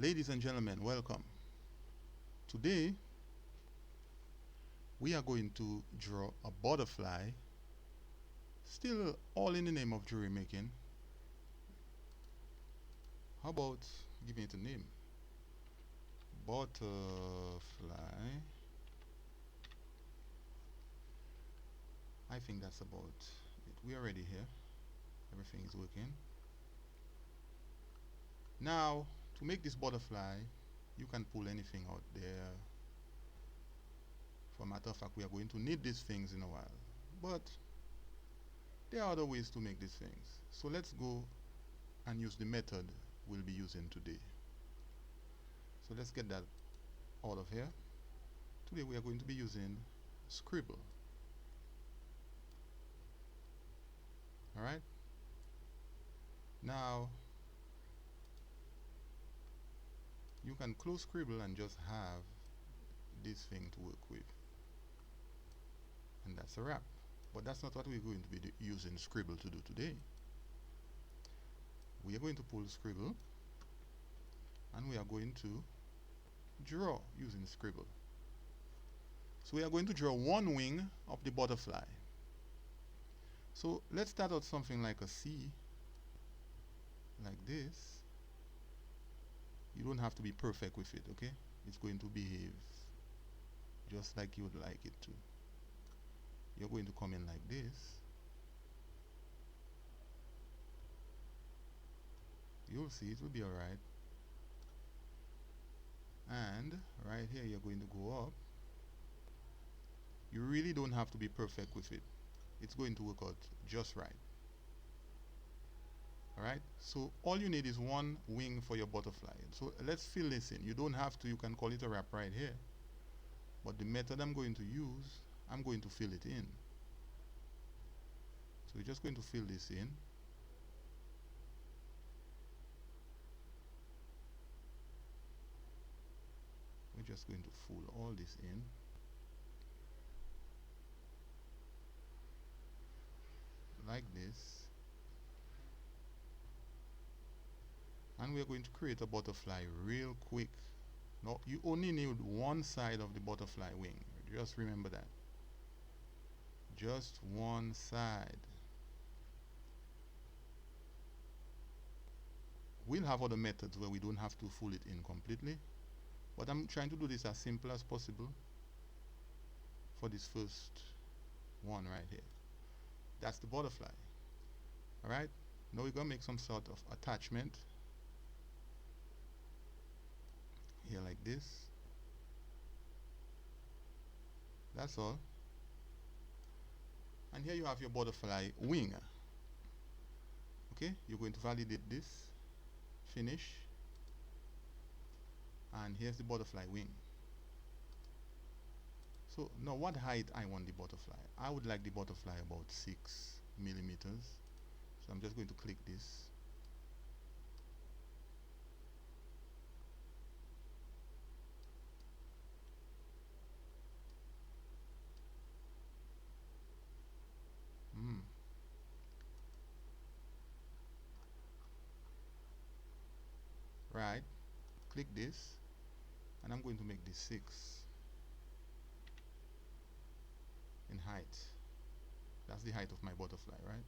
Ladies and gentlemen, welcome. Today we are going to draw a butterfly, still all in the name of jewelry making. How about giving it a name? Butterfly. I think that's about it. We are ready here. Everything is working. Now, to make this butterfly, you can pull anything out there. For a matter of fact, we are going to need these things in a while. But there are other ways to make these things. So let's go and use the method we'll be using today. So let's get that out of here. Today we are going to be using Scribble. Alright? Now, you can close Scribble and just have this thing to work with. And that's a wrap. But that's not what we're going to be using Scribble to do today. We are going to pull Scribble and we are going to draw using Scribble. So we are going to draw one wing of the butterfly. So let's start out something like a C, like this. You don't have to be perfect with it, okay? It's going to behave just like you would like it to. You're going to come in like this. You'll see it will be alright. And right here you're going to go up. You really don't have to be perfect with it. It's going to work out just right. Alright, so all you need is one wing for your butterfly. So let's fill this in. You don't have to, you can call it a wrap right here. But the method I'm going to use, I'm going to fill it in. So we're just going to fill this in. We're just going to fold all this in. Like this. And we're going to create a butterfly real quick. Now you only need one side of the butterfly wing. Just remember that. Just one side. We'll have other methods where we don't have to fold it in completely. But I'm trying to do this as simple as possible for this first one right here. That's the butterfly. Alright? Now we're going to make some sort of attachment. Here like this. That's all. And here you have your butterfly wing. Okay, you're going to validate this. Finish. And here's the butterfly wing. So now what height I want the butterfly? I would like the butterfly about 6 millimeters. So I'm just going to click this. Right, click this and I'm going to make this 6 in height. That's the height of my butterfly, right?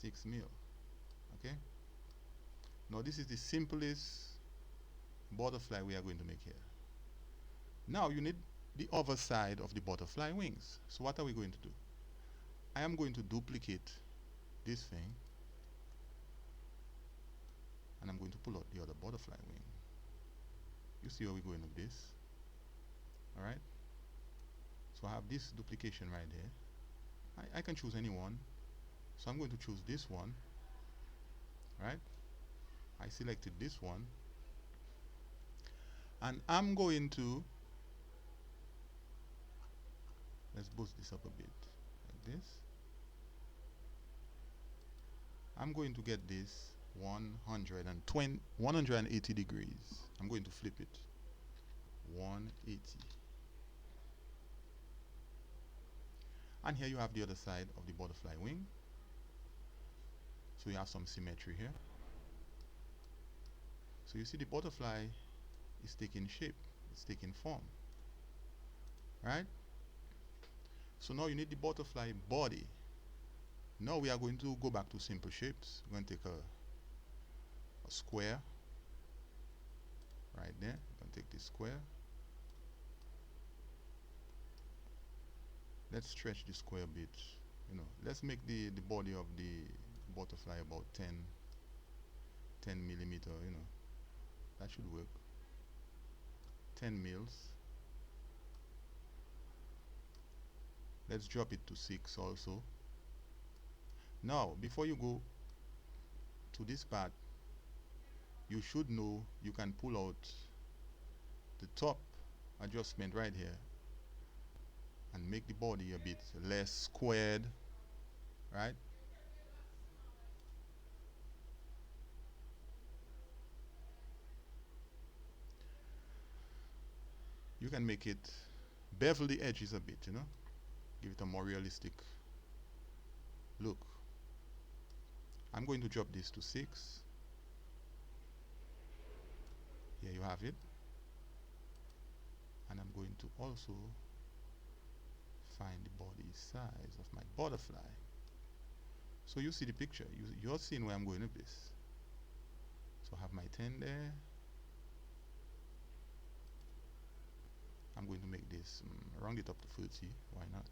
6 mil. Okay, now this is the simplest butterfly we are going to make here. Now you need the other side of the butterfly wings. So what are we going to do? I am going to duplicate this thing and I'm going to pull out the other butterfly wing. You see where we're going with this? Alright? So I have this duplication right there. I can choose any one. So I'm going to choose this one. Right? I selected this one. And I'm going to, let's boost this up a bit. Like this. I'm going to get this 180 degrees. I'm going to flip it 180. And here you have the other side of the butterfly wing. So you have some symmetry here. So you see the butterfly is taking shape, it's taking form, right? So now you need the butterfly body. Now we are going to go back to simple shapes. We're going to take a square right there. We're going to take this square. Let's stretch the square a bit. Let's make the body of the butterfly about 10 millimeter. That should work. 10 mils. Let's drop it to 6 also. Now before you go to this part, you should know you can pull out the top adjustment right here and make the body a bit less squared, right? You can make it bevel the edges a bit, give it a more realistic look. I'm going to drop this to 6. Here you have it. And I'm going to also find the body size of my butterfly. So you see the picture. You're seeing where I'm going with this. So I have my 10 there. I'm going to make this round it up to 30. Why not?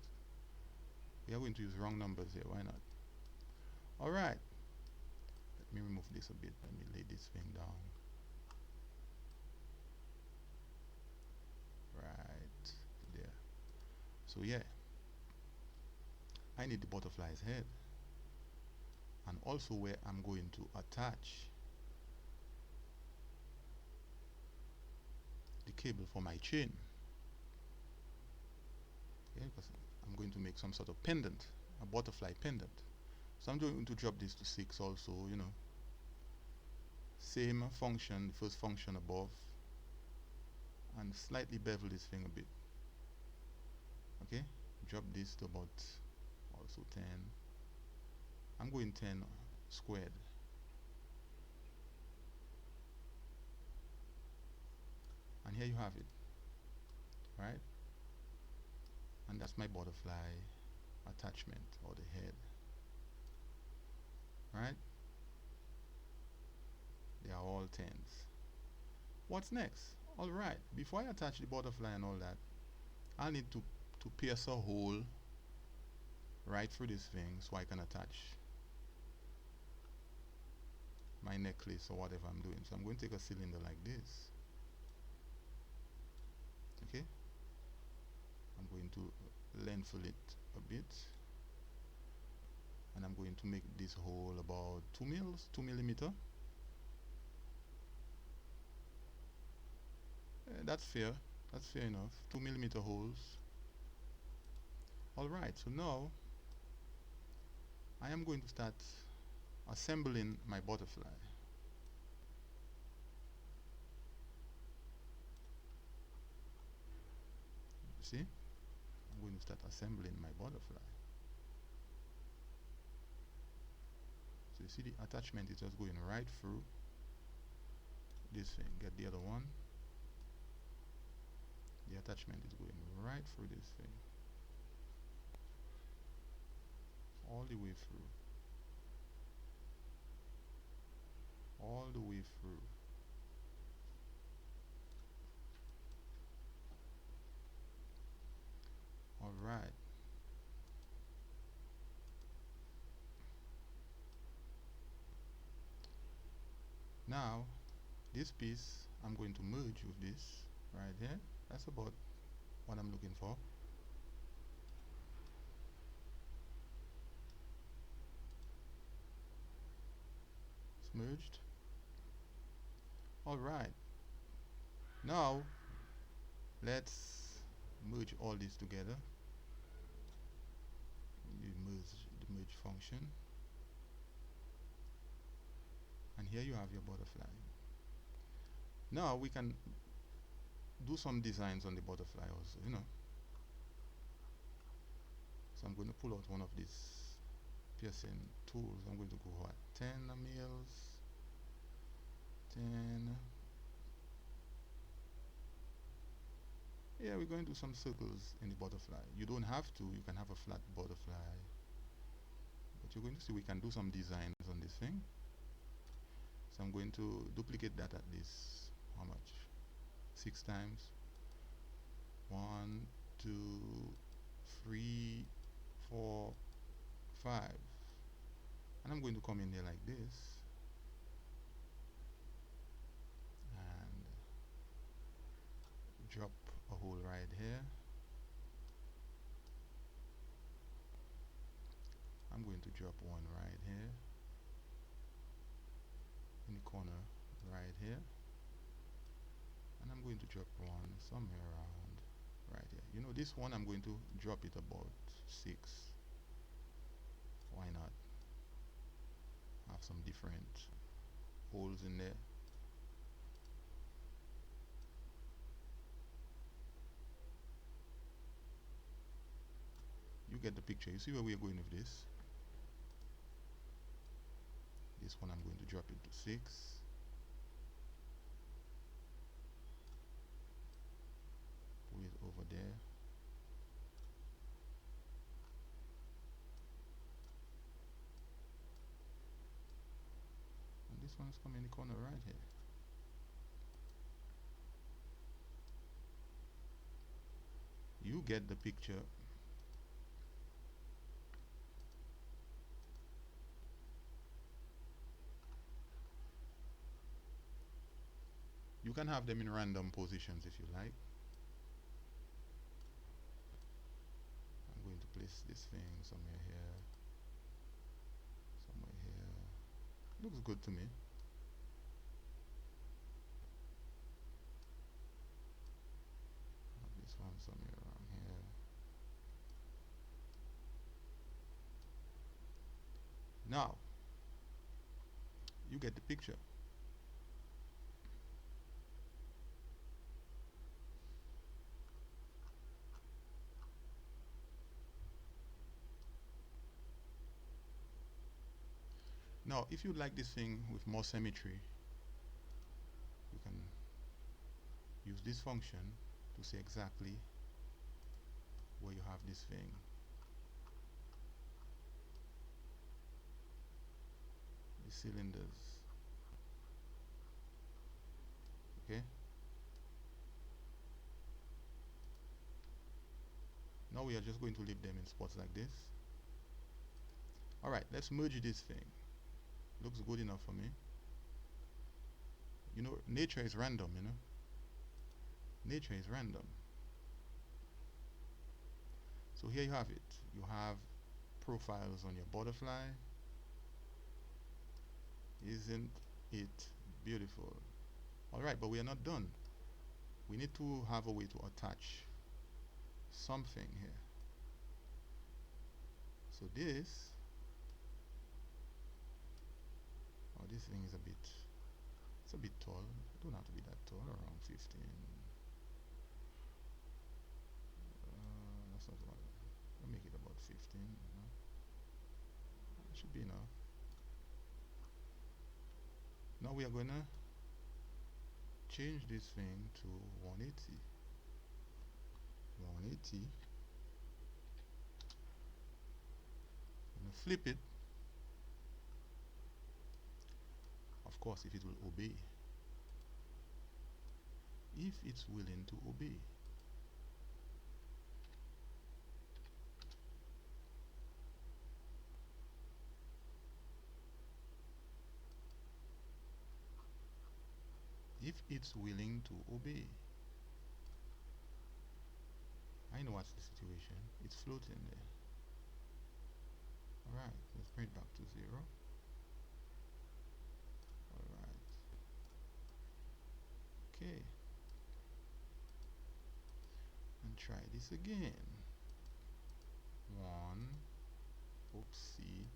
We are going to use round numbers here. Why not? Alright. Let me remove this a bit. Let me lay this thing down. Right there. So yeah, I need the butterfly's head, and also where I'm going to attach the cable for my chain. Okay, because I'm going to make some sort of pendant, a butterfly pendant. So I'm going to drop this to 6 also, same function, first function above, and slightly bevel this thing a bit. Okay, drop this to about also 10. I'm going 10 squared. And here you have it, right? And that's my butterfly attachment, or the head, right? They are all 10s. What's next? Alright, before I attach the butterfly and all that, I need to pierce a hole right through this thing so I can attach my necklace or whatever I'm doing. So I'm going to take a cylinder like this. Okay, I'm going to lengthen it a bit, and I'm going to make this hole about 2 millimeter. That's fair enough. 2 millimeter holes. Alright, so now I am going to start assembling my butterfly. See, I'm going to start assembling my butterfly. So you see the attachment is just going right through this thing. Get the other one. The attachment is going right through this thing, all the way through, all the way through. Alright. Now this piece I'm going to merge with this right here. That's about what I'm looking for. It's merged. Alright. Now let's merge all this together. You merge the merge function. And here you have your butterfly. Now we can do some designs on the butterfly also, So I'm going to pull out one of these piercing tools. I'm going to go what, 10 mils, 10, we're going to do some circles in the butterfly. You don't have to, you can have a flat butterfly, but you're going to see we can do some designs on this thing. So I'm going to duplicate that at this, how much? 6 times. 1, 2, 3, 4, 5. And I'm going to come in there like this. And drop a hole right here. I'm going to drop one right here. In the corner right here. And I'm going to drop one somewhere around right here. You know, this one I'm going to drop it about 6. Why not? Have some different holes in there. You get the picture. You see where we are going with this? This one I'm going to drop it to 6. Put it over there. And this one's coming in the corner right here. You get the picture. You can have them in random positions if you like. I'm going to place this thing somewhere here. Somewhere here. Looks good to me. Have this one somewhere around here. Now, you get the picture. Now, if you like this thing with more symmetry, you can use this function to see exactly where you have this thing. The cylinders. Okay? Now we are just going to leave them in spots like this. Alright, let's merge this thing. Looks good enough for me. You know, nature is random, you know. Nature is random. So here you have it. You have profiles on your butterfly. Isn't it beautiful? Alright, but we are not done. We need to have a way to attach something here. So this, oh, this thing is it's a bit tall. It don't have to be that tall, around 15. That's not what. I'll make it about 15. That should be enough. Now we are going to change this thing to 180. 180. I'm going to flip it. Of course, if it will obey. If it's willing to obey. If it's willing to obey. I know what's the situation. It's floating there. Alright, let's bring it back to 0. Alright. Okay. And try this again. 1. Oopsie.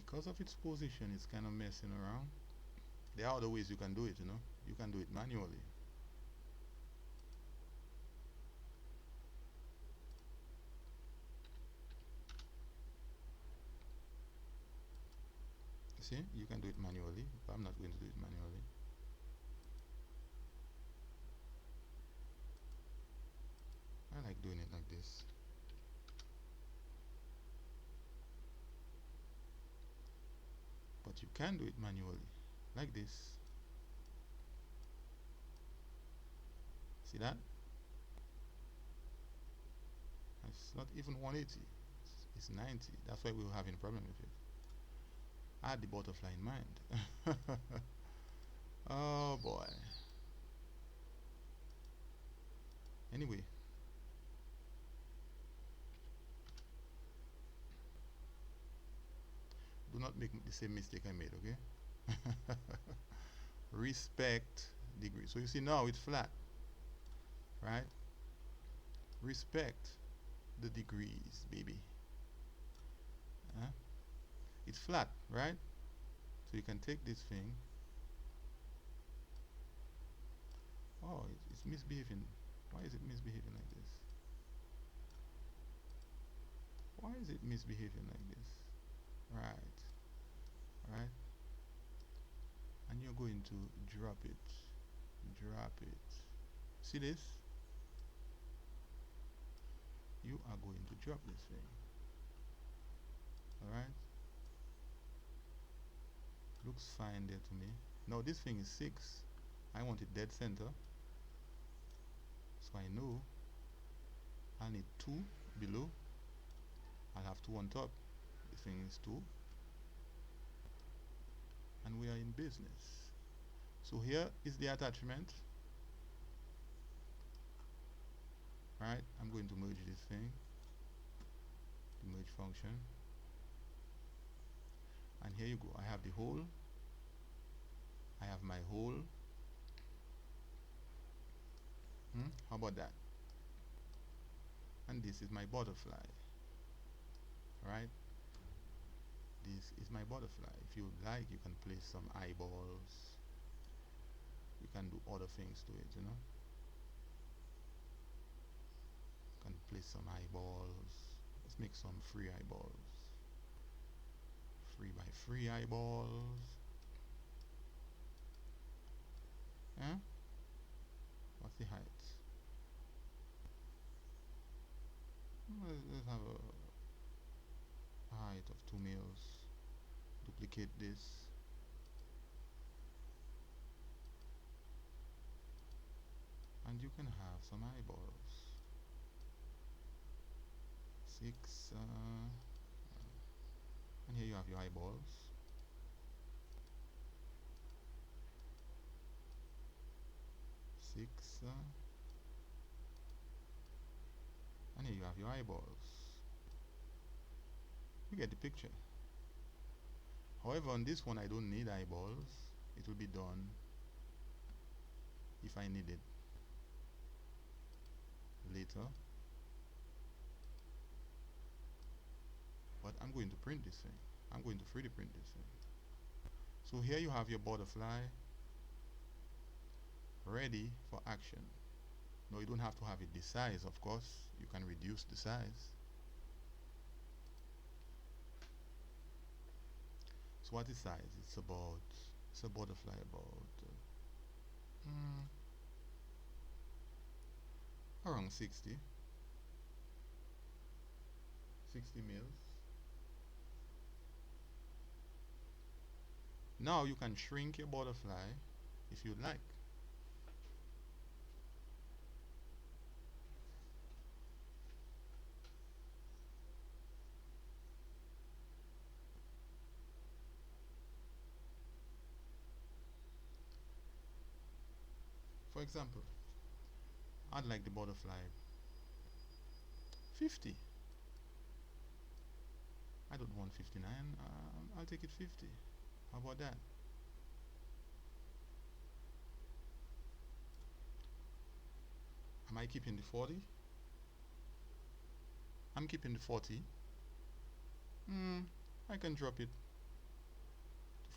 because of its position, it's kind of messing around. There are other ways you can do it, you know. You can do it manually. See, you can do it manually, but I'm not going to do it manually. I like doing it like this. But you can do it manually, like this. See that? It's not even 180. It's 90. That's why we were having a problem with it. I had the butterfly in mind. Oh boy. Anyway, do not make the same mistake I made, okay? Respect degree. So you see now it's flat, right? Respect the degrees, baby. Huh? It's flat, right? So you can take this thing. Oh, it's misbehaving. Why is it misbehaving like this? Why is it misbehaving like this? Right, right. And you're going to drop it. Drop it. See this? You are going to drop this thing. Alright? Looks fine there to me. Now this thing is 6. I want it dead center. So I know I'll need 2 below. I'll have 2 on top. This thing is 2. And we are in business. So here is the attachment. Right? I'm going to merge this thing. The merge function. And here you go. I have the hole. I have my hole. How about that? And this is my butterfly. Right? This is my butterfly. If you like, you can place some eyeballs. You can do other things to it, you know. You can place some eyeballs. Let's make some free eyeballs. 3 by 3 eyeballs. Huh? What's the height? Let's have a height of 2 mils. Duplicate this. And you can have some eyeballs. 6. And here you have your eyeballs. 6. And here you have your eyeballs. You get the picture. However, on this one I don't need eyeballs. It will be done if I need it later. But I'm going to print this thing. I'm going to 3D print this thing. So here you have your butterfly ready for action. No, you don't have to have it this size, of course. You can reduce the size. So what is size? It's a butterfly about around 60 mils. Now you can shrink your butterfly if you'd like. For example, I'd like the butterfly 50. I don't want 59. I'll take it 50. How about that? Am I keeping the 40? I'm keeping the 40. I can drop it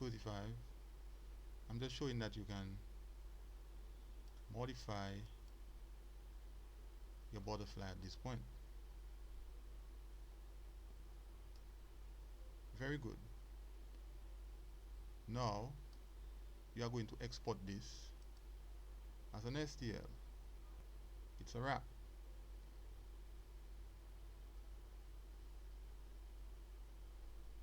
35. I'm just showing that you can modify your butterfly at this point. Very good. Now you are going to export this as an STL. It's a wrap.